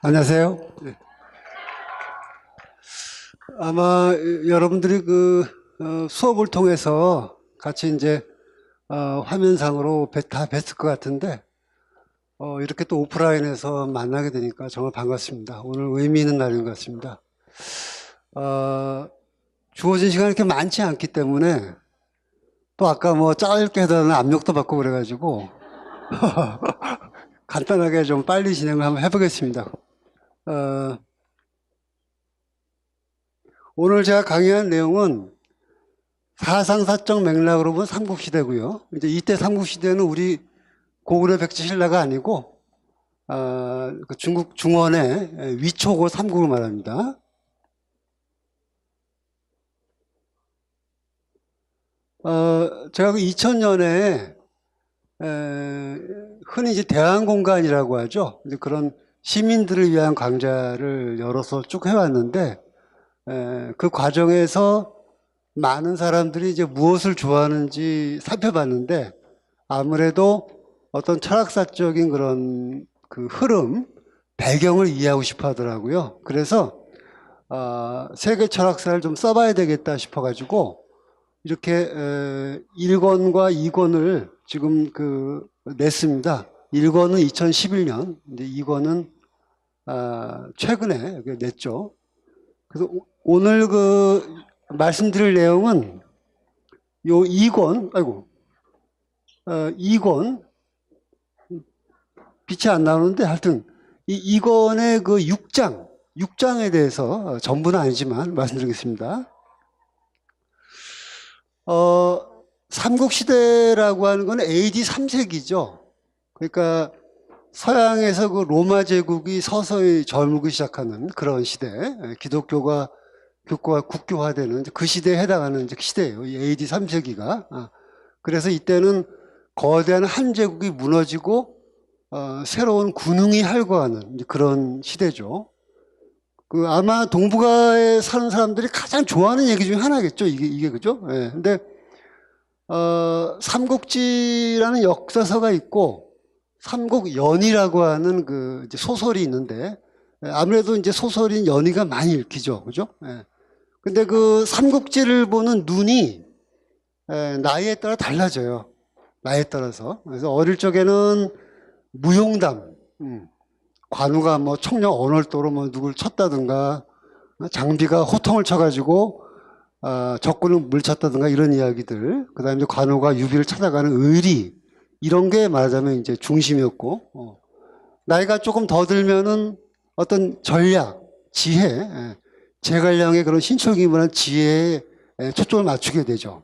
안녕하세요. 네. 아마 여러분들이 수업을 통해서 같이 이제 화면상으로 다 뵀을 것 같은데 이렇게 또 오프라인에서 만나게 되니까 정말 반갑습니다. 오늘 의미 있는 날인 것 같습니다. 주어진 시간이 이렇게 많지 않기 때문에 또 아까 뭐 짧게 해달라는 압력도 받고 그래가지고 간단하게 좀 빨리 진행을 한번 해보겠습니다. 오늘 제가 강의한 내용은 사상사적 맥락으로 본 삼국시대고요. 이제 이때 삼국시대는 우리 고구려 백제 신라가 아니고 그 중국 중원의 위초고 삼국을 말합니다. 제가 그 2000년에 흔히 이제 대항공간이라고 하죠. 이제 그런 시민들을 위한 강좌를 열어서 쭉 해왔는데 그 과정에서 많은 사람들이 이제 무엇을 좋아하는지 살펴봤는데 아무래도 어떤 철학사적인 그런 그 흐름, 배경을 이해하고 싶어 하더라고요. 그래서 세계 철학사를 좀 써봐야 되겠다 싶어가지고 이렇게 1권과 2권을 지금 냈습니다. 1권은 2011년, 이제 2권은 최근에 냈죠. 그래서 오늘 말씀드릴 내용은 요 2권, 2권, 빛이 안 나오는데 하여튼 이 2권의 그 6장에 대해서 전부는 아니지만 말씀드리겠습니다. 삼국시대라고 하는 건 AD 3세기죠. 그러니까 서양에서 그 로마 제국이 서서히 젊기 시작하는 그런 시대, 기독교가 국교화되는 그 시대에 해당하는 시대예요. 이 AD 3세기가. 그래서 이때는 거대한 한 제국이 무너지고 새로운 군웅이 활과하는 그런 시대죠. 아마 동북아에 사는 사람들이 가장 좋아하는 얘기 중에 하나겠죠. 이게 그죠? 예. 근데 삼국지라는 역사서가 있고 삼국연의라고 하는 이제 소설이 있는데 아무래도 이제 소설인 연의가 많이 읽히죠. 그죠? 예. 근데 삼국지를 보는 눈이 나이에 따라 달라져요. 나이에 따라서. 그래서 어릴 적에는 무용담, 관우가 뭐 청령 언월도로 뭐 누굴 쳤다든가 장비가 호통을 쳐가지고 적군을 물쳤다든가 이런 이야기들. 그 다음에 관우가 유비를 찾아가는 의리, 이런 게 말하자면 이제 중심이었고, 나이가 조금 더 들면은 어떤 전략, 지혜, 제갈량의 그런 신철기문한 지혜에 초점을 맞추게 되죠.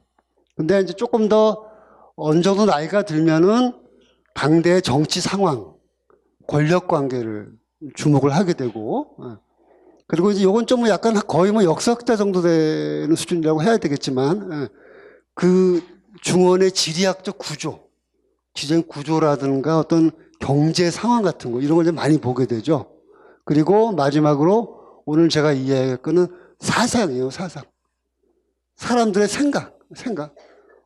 근데 이제 조금 더 어느 정도 나이가 들면은 당대의 정치 상황, 권력 관계를 주목을 하게 되고, 그리고 이제 요건 좀 약간 거의 뭐 역사학자 정도 되는 수준이라고 해야 되겠지만, 그 중원의 지리학적 구조, 지정 구조라든가 어떤 경제 상황 같은 거, 이런 걸 많이 보게 되죠. 그리고 마지막으로 오늘 제가 이야기할 거는 사상이에요, 사상. 사람들의 생각.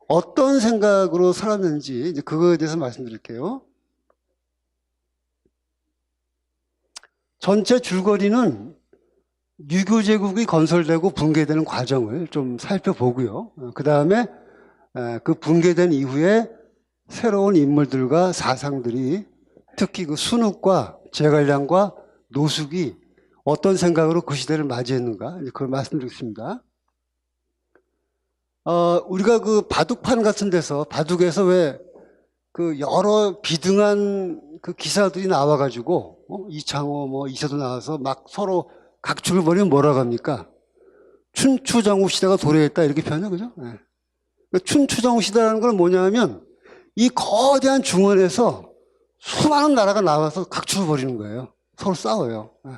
어떤 생각으로 살았는지, 이제 그거에 대해서 말씀드릴게요. 전체 줄거리는 유교 제국이 건설되고 붕괴되는 과정을 좀 살펴보고요. 그 다음에 그 붕괴된 이후에 새로운 인물들과 사상들이 특히 순욱과 제갈량과 노숙이 어떤 생각으로 그 시대를 맞이했는가, 그걸 말씀드리겠습니다. 우리가 바둑판 같은 데서, 바둑에서 왜 여러 비등한 기사들이 나와가지고, 이창호, 뭐, 이세도 나와서 막 서로 각축을 벌이면 뭐라고 합니까? 춘추정후 시대가 도래했다, 이렇게 표현해요, 그죠? 네. 춘추정후 시대라는 건 뭐냐면, 이 거대한 중원에서 수많은 나라가 나와서 각축을 벌이는 거예요. 서로 싸워요. 네.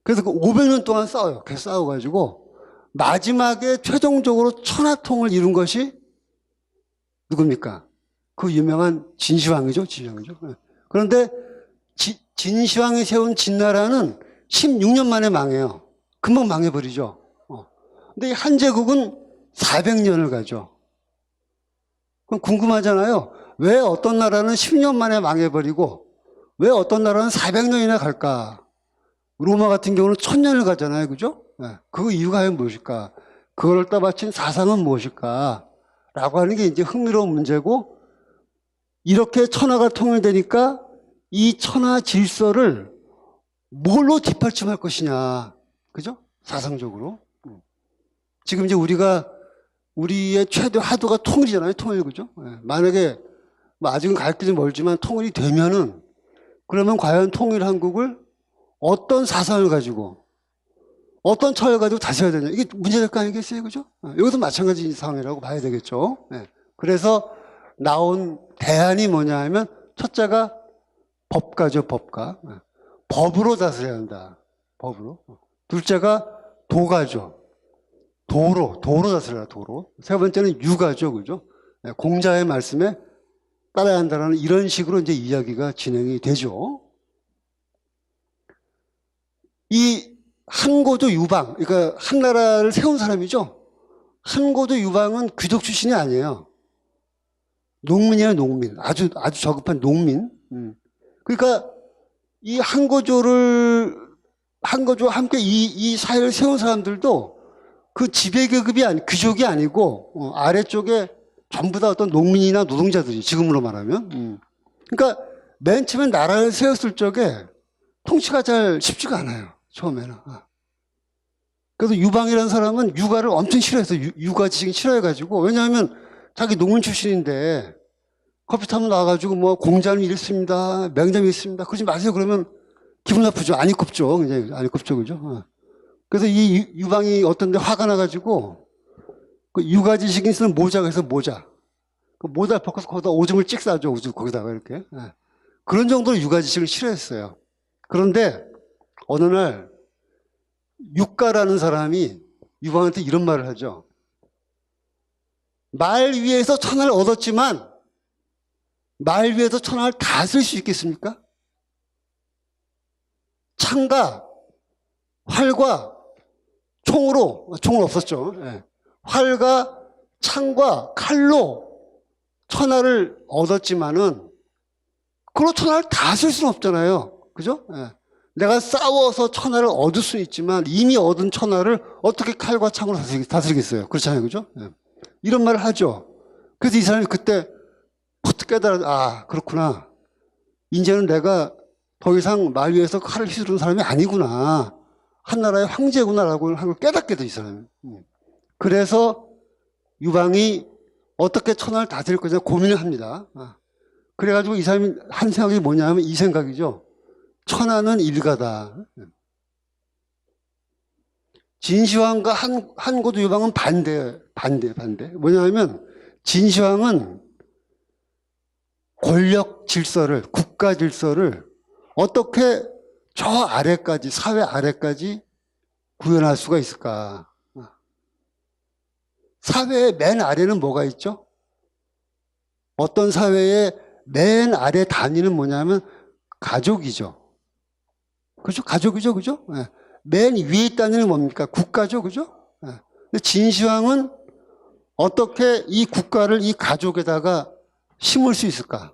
그래서 500년 동안 싸워요. 계속 싸워가지고, 마지막에 최종적으로 천하통을 이룬 것이 누굽니까? 그 유명한 진시황이죠. 네. 그런데 진시황이 세운 진나라는 16년 만에 망해요. 금방 망해버리죠. 근데 이 한제국은 400년을 가죠. 그럼 궁금하잖아요. 왜 어떤 나라는 10년 만에 망해버리고 왜 어떤 나라는 400년이나 갈까? 로마 같은 경우는 1000년을 가잖아요. 그죠? 예. 그 이유가 무엇일까? 그걸 떠받친 사상은 무엇일까? 라고 하는 게 이제 흥미로운 문제고, 이렇게 천하가 통일되니까 이 천하 질서를 뭘로 뒷받침할 것이냐. 그죠? 사상적으로. 지금 이제 우리의 최대 화두가 통일이잖아요. 통일. 그죠? 예. 만약에 뭐 아직은 갈 길이 멀지만 통일이 되면은, 그러면 과연 통일 한국을 어떤 사상을 가지고 어떤 철을 가지고 다스려야 되냐. 이게 문제될 거 아니겠어요? 그죠? 여기도 마찬가지 상황이라고 봐야 되겠죠. 네. 그래서 나온 대안이 뭐냐 하면, 첫째가 법가죠, 법가. 네. 법으로 다스려야 한다. 법으로. 둘째가 도가죠. 도로 다스려라, 도로. 세 번째는 유가죠, 그죠? 네. 공자의 말씀에 따라야 한다는 이런 식으로 이제 이야기가 진행이 되죠. 이 한고조 유방, 그러니까 한나라를 세운 사람이죠. 한고조 유방은 귀족 출신이 아니에요. 농민이에요, 농민. 아주 저급한 농민. 그러니까 이 한고조와 함께 이 사회를 세운 사람들도 그 지배계급이 귀족이 아니고, 아래쪽에 전부 다 어떤 농민이나 노동자들이, 지금으로 말하면. 그러니까 맨 처음에 나라를 세웠을 적에 통치가 잘 쉽지가 않아요. 처음에는. 그래서 유방이라는 사람은 육아를 엄청 싫어했어요. 육아 지식이 싫어해가지고. 왜냐하면 자기 농민 출신인데 커피 타면 나와가지고 뭐 공자는 이랬습니다. 맹점이 있습니다. 그러지 마세요. 그러면 기분 나쁘죠. 안 입겁죠. 굉장히 안 입겁죠. 그죠? 그래서 이 유방이 어떤 데 화가 나가지고 그 육아 지식인 쓰는 모자가 있어, 모자. 그 모자 벗겨서 거기다 오줌을 찍 싸죠. 오줌 거기다가 이렇게. 그런 정도로 육아 지식을 싫어했어요. 그런데 어느 날 육가라는 사람이 유방한테 이런 말을 하죠. 말 위에서 천하를 얻었지만 말 위에서 천하를 다 쓸 수 있겠습니까? 창과 활과 총은 없었죠. 예. 활과 창과 칼로 천하를 얻었지만은 그걸로 천하를 다 쓸 수는 없잖아요. 그죠? 예. 내가 싸워서 천하를 얻을 수는 있지만 이미 얻은 천하를 어떻게 칼과 창으로 다스리겠어요. 그렇잖아요. 그죠? 예. 이런 말을 하죠. 그래서 이 사람이 그때 퍼뜩 깨달아, 그렇구나. 이제는 내가 더 이상 말 위에서 칼을 휘두르는 사람이 아니구나. 한나라의 황제구나라고 하는 걸 깨닫게 돼, 이 사람이. 그래서 유방이 어떻게 천하를 다스릴 거냐 고민을 합니다. 그래가지고 이 사람이 한 생각이 뭐냐 하면 이 생각이죠. 천하는 일가다. 진시황과 한고조 유방은 반대. 뭐냐면 진시황은 권력 질서를, 국가 질서를 어떻게 저 아래까지, 사회 아래까지 구현할 수가 있을까? 사회의 맨 아래는 뭐가 있죠? 어떤 사회의 맨 아래 단위는 뭐냐면 가족이죠. 그죠? 가족이죠. 그죠? 네. 맨 위에 있다는 뭡니까? 국가죠. 그죠? 네. 근데 진시황은 어떻게 이 국가를 이 가족에다가 심을 수 있을까?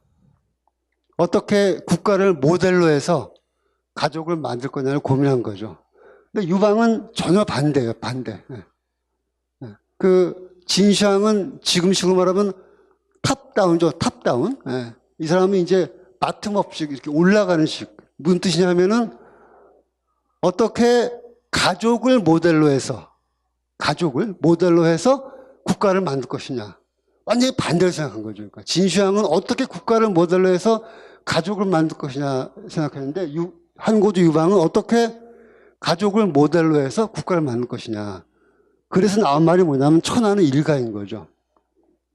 어떻게 국가를 모델로 해서 가족을 만들 거냐를 고민한 거죠. 근데 유방은 전혀 반대예요. 반대. 네. 네. 그 진시황은 지금식으로 말하면 탑다운죠. 탑다운. 네. 이 사람은 이제 바텀업식 이렇게 올라가는 식. 무슨 뜻이냐면은 어떻게 가족을 모델로 해서 국가를 만들 것이냐. 완전히 반대로 생각한 거죠. 그러니까 진시황은 어떻게 국가를 모델로 해서 가족을 만들 것이냐 생각했는데 한고조 유방은 어떻게 가족을 모델로 해서 국가를 만들 것이냐. 그래서 나온 말이 뭐냐면 천하는 일가인 거죠.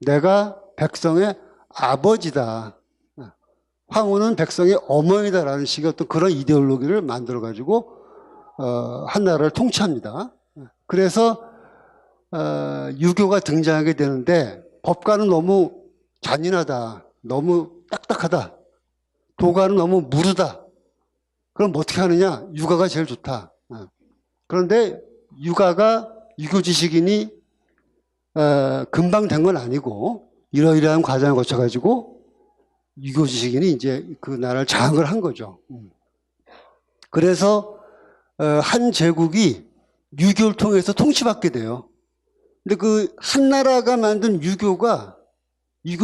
내가 백성의 아버지다. 황후는 백성의 어머니다라는 식의 어떤 그런 이데올로기를 만들어가지고 한나라를 통치합니다. 그래서 유교가 등장하게 되는데 법가는 너무 잔인하다. 너무 딱딱하다. 도가는 너무 무르다. 그럼 어떻게 하느냐? 유가가 제일 좋다. 그런데 유교 지식인이 금방 된 건 아니고 이러이러한 과정을 거쳐가지고 유교 지식인이 이제 그 나라를 장악을 한 거죠. 그래서 한 제국이 유교를 통해서 통치받게 돼요. 근데 그 한 나라가 만든 유교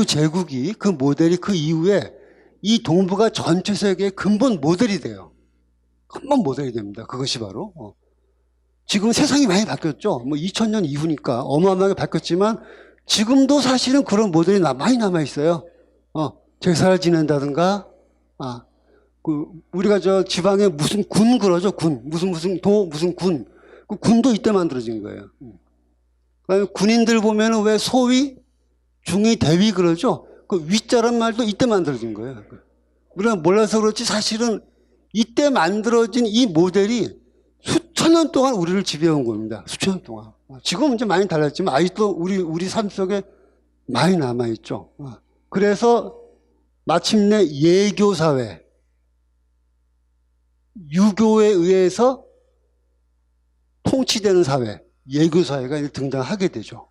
제국이 그 모델이 그 이후에 이 동북아 전체 세계의 근본 모델이 돼요. 근본 모델이 됩니다. 그것이 바로. 지금 세상이 많이 바뀌었죠. 뭐 2000년 이후니까 어마어마하게 바뀌었지만 지금도 사실은 그런 모델이 많이 남아 있어요. 제사를 지낸다든가, 우리가 저 지방에 무슨 군 그러죠. 군. 무슨 도, 무슨 군. 그 군도 이때 만들어진 거예요. 그다음에 군인들 보면은 왜 소위, 중위, 대위 그러죠. 그 위자란 말도 이때 만들어진 거예요. 우리가 몰라서 그렇지 사실은 이때 만들어진 이 모델이 수천 년 동안 우리를 지배해온 겁니다. 수천 년 동안. 지금은 이제 많이 달랐지만 아직도 우리 삶 속에 많이 남아있죠. 그래서 마침내 예교사회, 유교에 의해서 통치되는 사회, 예교사회가 이제 등장하게 되죠.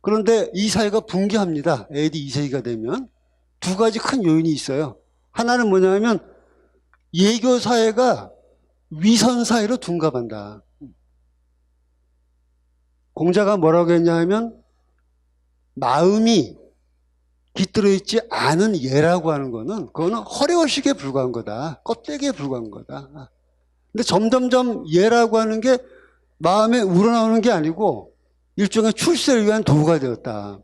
그런데 이 사회가 붕괴합니다. AD 2세기가 되면. 두 가지 큰 요인이 있어요. 하나는 뭐냐면 예교사회가 위선사회로 둔갑한다. 공자가 뭐라고 했냐 하면 마음이 깃들어 있지 않은 예라고 하는 거는 그거는 허례허식에 불과한 거다. 껍데기에 불과한 거다. 근데 점점점 예라고 하는 게 마음에 우러나오는 게 아니고 일종의 출세를 위한 도구가 되었다.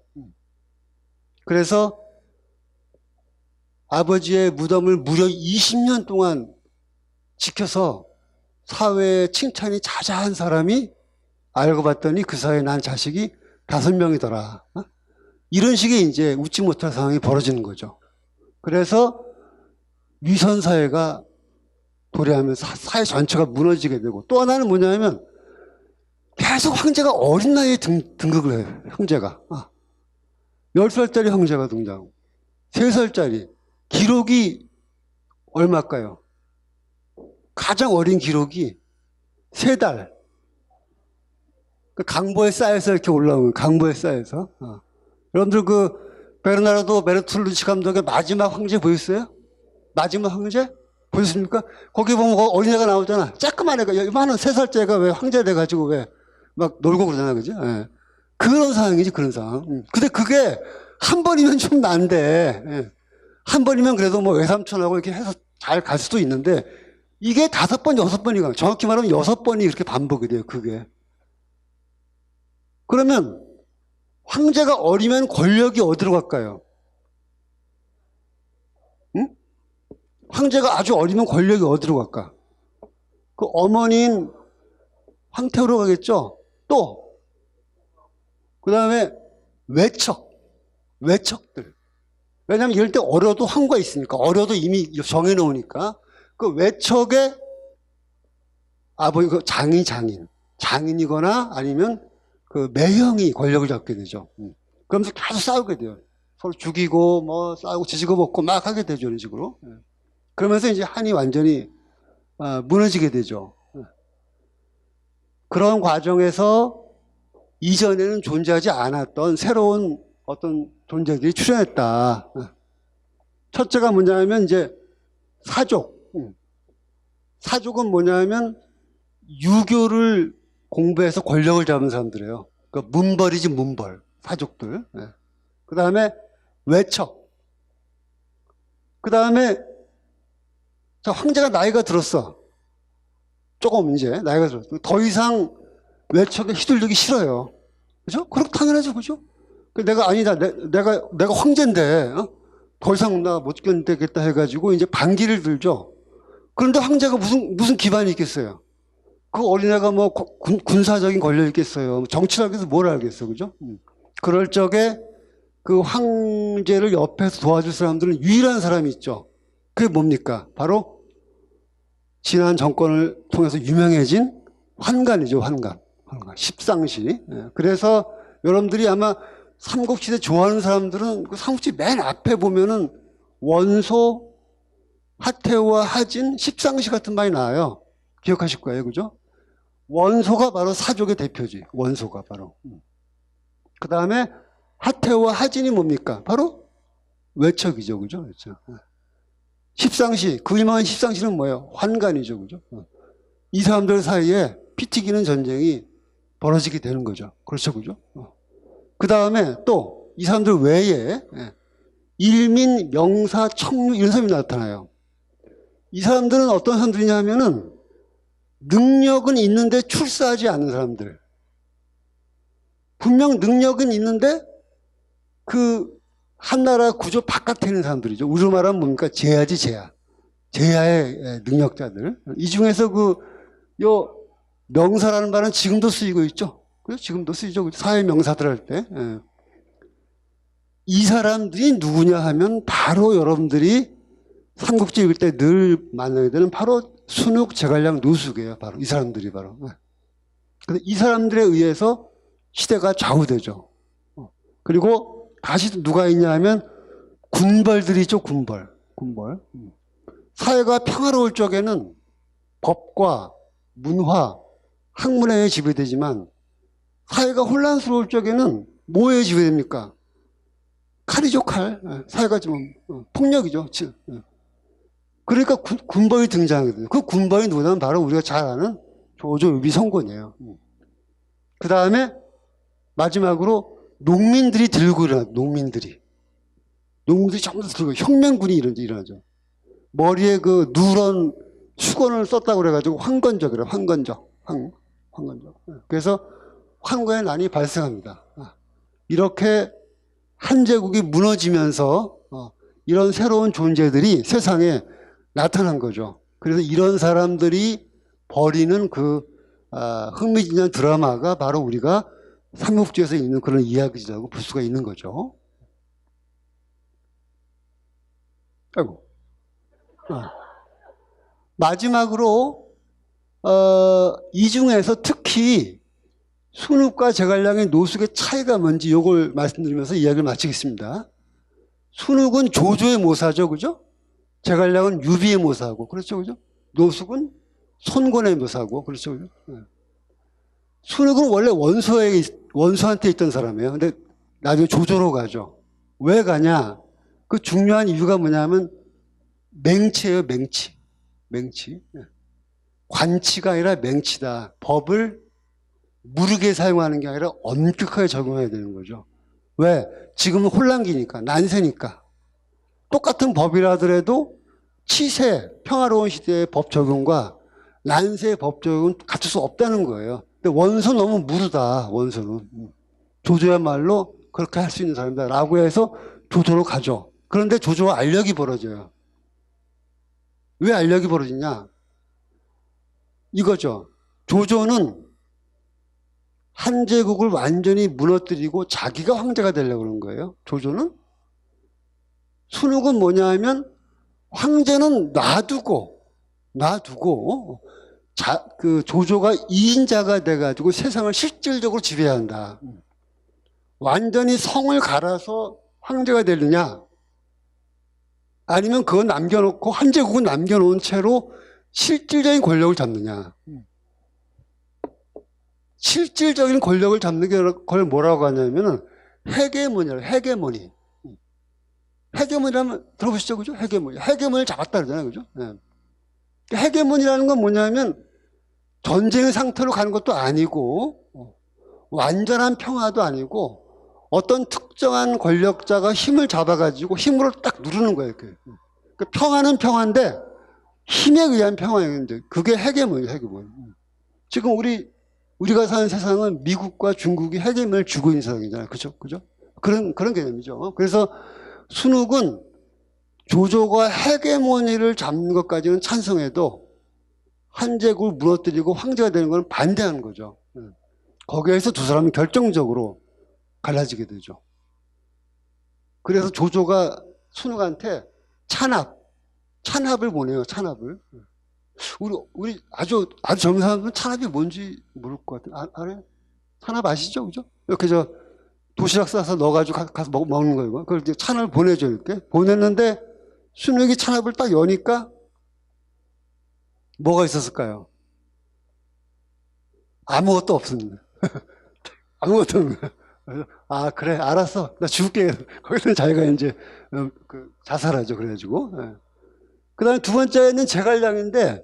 그래서 아버지의 무덤을 무려 20년 동안 지켜서 사회에 칭찬이 자자한 사람이 알고 봤더니 그 사회에 난 자식이 5명이더라. 이런 식의 이제 웃지 못할 상황이 벌어지는 거죠. 그래서 위선사회가 도래하면서 사회 전체가 무너지게 되고 또 하나는 뭐냐면 계속 황제가 어린 나이에 등극을 해요. 형제가. 10살짜리 형제가 등장하고 3살짜리. 기록이 얼마일까요? 가장 어린 기록이 3달. 그 강보에 쌓여서 이렇게 올라오는 강보에 쌓여서. 여러분들 그 베르나르도 베르툴루치 감독의 마지막 황제 보였어요? 마지막 황제? 보셨습니까? 거기 보면 어린애가 나오잖아. 조그만 애가, 이만한 3살짜리가 왜 황제 돼가지고 왜 막 놀고 그러잖아. 그죠? 예. 그런 상황이지, 그런 상황. 근데 그게 한 번이면 좀 난데, 예. 한 번이면 그래도 뭐 외삼촌하고 이렇게 해서 잘 갈 수도 있는데, 이게 5번, 6번이가, 정확히 말하면 6번이 이렇게 반복이 돼요, 그게. 그러면, 황제가 어리면 권력이 어디로 갈까요? 응? 황제가 아주 어리면 권력이 어디로 갈까? 그 어머니인 황태후로 가겠죠? 또, 그 다음에 외척들. 왜냐하면 이럴 때 어려도 황후가 있으니까, 어려도 이미 정해놓으니까, 그 외척의 아버지, 그 장인이거나 아니면 그 매형이 권력을 잡게 되죠. 그러면서 계속 싸우게 돼요. 서로 죽이고, 뭐, 싸우고, 지지고 먹고 막 하게 되죠, 이런 식으로. 그러면서 이제 한이 완전히 무너지게 되죠. 그런 과정에서 이전에는 존재하지 않았던 새로운 어떤 존재들이 출현했다. 첫째가 뭐냐면 이제 사족. 사족은 뭐냐면 유교를 공부해서 권력을 잡은 사람들이에요. 그러니까 문벌이지 문벌. 사족들. 그 다음에 외척. 그 다음에 황제가 나이가 들었어. 조금 이제 나이가 들었어. 더 이상 외척에 휘둘리기 싫어요. 그죠? 그렇게 당연하죠. 그죠? 내가 아니다. 내가 황제인데, 더 이상 나 못 견디겠다 해가지고 이제 반기를 들죠. 그런데 황제가 무슨 기반이 있겠어요? 그 어린애가 뭐 군사적인 권력이 있겠어요. 정치를 하기 위해서 뭘 알겠어. 그죠? 그럴 적에 그 황제를 옆에서 도와줄 사람들은 유일한 사람이 있죠. 그게 뭡니까? 바로 지난 정권을 통해서 유명해진 환관이죠. 환관. 십상시. 그래서 여러분들이 아마 삼국시대 좋아하는 사람들은 그 삼국시 맨 앞에 보면은 원소, 하태우와 하진, 십상시 같은 말이 나와요. 기억하실 거예요. 그죠? 원소가 바로 사족의 대표지. 원소가 바로. 그 다음에 하태우와 하진이 뭡니까? 바로 외척이죠. 그죠? 외척. 십상시, 그 유명한 십상시는 뭐예요? 환관이죠. 그죠? 이 사람들 사이에 피 튀기는 전쟁이 벌어지게 되는 거죠. 그렇죠. 그죠? 그 다음에 또 이 사람들 외에 일민, 명사, 청류 이런 사람이 나타나요. 이 사람들은 어떤 사람들이냐 하면은 능력은 있는데 출세하지 않는 사람들. 분명 능력은 있는데 그 한나라 구조 바깥에 있는 사람들이죠. 우리로 말하면 뭡니까? 제야지, 제야. 제야의 능력자들. 이 중에서 요 명사라는 말은 지금도 쓰이고 있죠. 그죠? 지금도 쓰이죠. 사회 명사들 할 때. 이 사람들이 누구냐 하면 바로 여러분들이 삼국지 읽을 때 늘 만나게 되는 바로 순욱, 제갈량, 노숙이에요. 바로 이 사람들이 바로. 근데 이 사람들에 의해서 시대가 좌우되죠. 그리고 다시 누가 있냐 하면 군벌들이 있죠. 군벌. 사회가 평화로울 적에는 법과 문화, 학문에 의해 지배되지만 사회가 혼란스러울 적에는 뭐에 의해 지배됩니까? 칼이죠, 칼. 사회가 좀 폭력이죠. 그러니까 군벌이 등장하거든요. 그 군벌이 누구냐면 바로 우리가 잘 아는 조조유비 성곤이에요. 그 다음에 마지막으로 농민들이 들고 일어나요. 농민들이 전부 다 들고 혁명군이 일어나죠. 머리에 그 누런 수건을 썼다고 그래가지고 황건적이래요. 황건적. 그래서 황건의 난이 발생합니다. 이렇게 한 제국이 무너지면서 이런 새로운 존재들이 세상에 나타난 거죠. 그래서 이런 사람들이 벌이는 흥미진진한 드라마가 바로 우리가 삼국지에서 있는 그런 이야기라고 볼 수가 있는 거죠. 아이고. 마지막으로 이 중에서 특히 순욱과 제갈량의 노숙의 차이가 뭔지 이걸 말씀드리면서 이야기를 마치겠습니다. 순욱은 조조의 모사죠, 그죠? 제갈량은 유비의 모사고, 그렇죠, 그죠? 노숙은 손권의 모사고, 그렇죠, 그죠? 순욱은 원래 원수한테 있던 사람이에요. 근데 나중에 조조로 가죠. 왜 가냐? 그 중요한 이유가 뭐냐면 맹치예요, 맹치. 관치가 아니라 맹치다. 법을 무르게 사용하는 게 아니라 엄격하게 적용해야 되는 거죠. 왜? 지금은 혼란기니까, 난세니까. 똑같은 법이라 하더라도 치세, 평화로운 시대의 법 적용과 난세의 법 적용은 갖출 수 없다는 거예요. 근데 원수 너무 무르다, 원수는. 조조야말로 그렇게 할 수 있는 사람이다. 라고 해서 조조로 가죠. 그런데 조조와 알력이 벌어져요. 왜 알력이 벌어지냐? 이거죠. 조조는 한 제국을 완전히 무너뜨리고 자기가 황제가 되려고 그러는 거예요. 조조는. 순욱은 뭐냐 하면 황제는 놔두고 그 조조가 2인자가 돼가지고 세상을 실질적으로 지배해야 한다. 완전히 성을 갈아서 황제가 되느냐, 아니면 그거 남겨놓고 한 제국은 남겨놓은 채로 실질적인 권력을 잡느냐. 실질적인 권력을 잡는 걸 뭐라고 하냐면은 헤게모니라고. 헤게모니라면 들어보시죠, 그죠? 헤게모니를 잡았다 그러잖아요, 그죠? 헤게모니라는 건 뭐냐면 전쟁의 상태로 가는 것도 아니고 완전한 평화도 아니고 어떤 특정한 권력자가 힘을 잡아가지고 힘으로 딱 누르는 거예요. 그 평화는 평화인데 힘에 의한 평화예요. 그게 헤게모니예요, 헤게모니. 지금 우리가 사는 세상은 미국과 중국이 헤게모니를 주고 있는 세상이잖아요. 그죠? 그런 개념이죠. 그래서 순욱은 조조가 헤게모니를 잡는 것까지는 찬성해도 한 제국을 무너뜨리고 황제가 되는 건 반대하는 거죠. 거기에서 두 사람은 결정적으로 갈라지게 되죠. 그래서 조조가 순욱한테 찬합을 보내요. 찬합을. 우리 아주 젊은 사람들은 찬합이 뭔지 모를 것 같아요. 알아요? 찬합 아시죠? 그죠? 이렇게 도시락 싸서 넣어가지고 가서 먹는 거예요. 그걸 이제 찬을 보내줘, 이렇게. 보냈는데, 순욱이 찬합을 딱 여니까, 뭐가 있었을까요? 아무것도 없습니다. 아무것도 없는 거예요. 아, 그래, 알았어. 나 죽을게. 거기서 자기가 이제, 자살하죠. 그래가지고. 그 다음에 두 번째는 제갈량인데,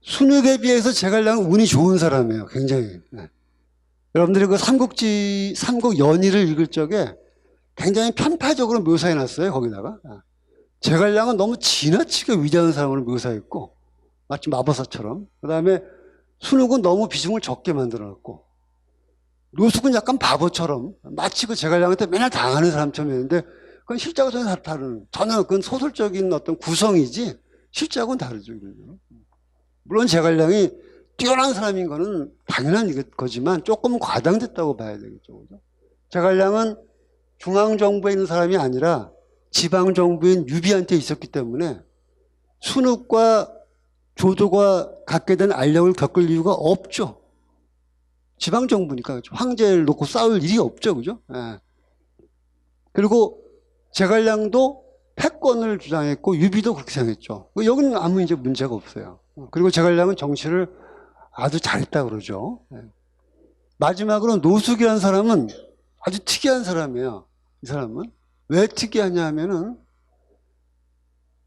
순육에 비해서 제갈량은 운이 좋은 사람이에요. 굉장히. 네. 여러분들이 그 삼국연의를 읽을 적에 굉장히 편파적으로 묘사해 놨어요. 거기다가. 제갈량은 너무 지나치게 위대한 사람으로 묘사했고, 마치 마법사처럼. 그 다음에 순욱은 너무 비중을 적게 만들어 놨고, 노숙은 약간 바보처럼 마치 그 제갈량한테 맨날 당하는 사람처럼 했는데, 그건 실제하고 전혀 다른, 전혀 그건 소설적인 어떤 구성이지 실제하고는 다르죠. 물론 제갈량이 뛰어난 사람인 거는 당연한 거지만 조금 과장됐다고 봐야 되겠죠. 그죠? 제갈량은 중앙정부에 있는 사람이 아니라 지방정부인 유비한테 있었기 때문에 순욱과 조조가 갖게 된 알력을 겪을 이유가 없죠. 지방정부니까 황제를 놓고 싸울 일이 없죠. 그죠? 예. 그리고 제갈량도 패권을 주장했고 유비도 그렇게 생각했죠. 여기는 아무 이제 문제가 없어요. 그리고 제갈량은 정치를 아주 잘했다 그러죠. 예. 마지막으로 노숙이라는 사람은 아주 특이한 사람이에요. 이 사람은 왜 특이하냐 하면은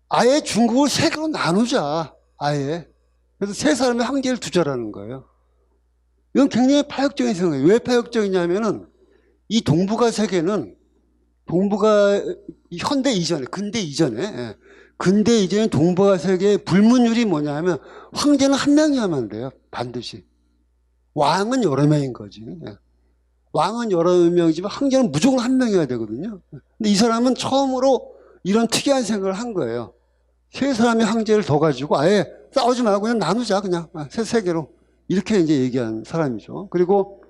아예 중국을 세 개로 나누자. 아예. 그래서 세 사람의 황제를 두자라는 거예요. 이건 굉장히 파격적인 생각이에요. 왜 파격적이냐면은 이 동북아 세계는 동북아 현대 이전에 근대 이전에 동북아 세계의 불문율이 뭐냐면 황제는 한 명이야만 돼요. 반드시. 왕은 여러 명인 거지. 왕은 여러 명이지만 황제는 무조건 한 명이어야 되거든요. 근데 이 사람은 처음으로 이런 특이한 생각을 한 거예요. 세 사람의 황제를 더 가지고 아예 싸우지 말고 그냥 나누자. 그냥 세 개로. 이렇게 이제 얘기한 사람이죠. 그리고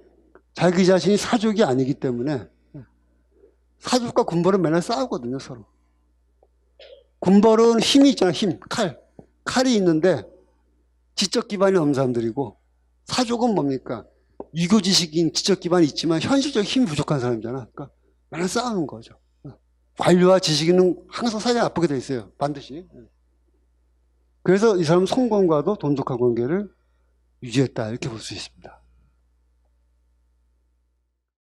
자기 자신이 사족이 아니기 때문에 사족과 군벌은 맨날 싸우거든요, 서로. 군벌은 힘이 있잖아요, 힘. 칼이 있는데 지적 기반이 없는 사람들이고, 사족은 뭡니까? 유교 지식인 지적 기반이 있지만 현실적 힘이 부족한 사람이잖아. 그러니까 맨날 싸우는 거죠. 관료와 지식인은 항상 사정이 나쁘게 돼 있어요. 반드시. 그래서 이 사람은 성공과도 돈독한 관계를 유지했다. 이렇게 볼 수 있습니다.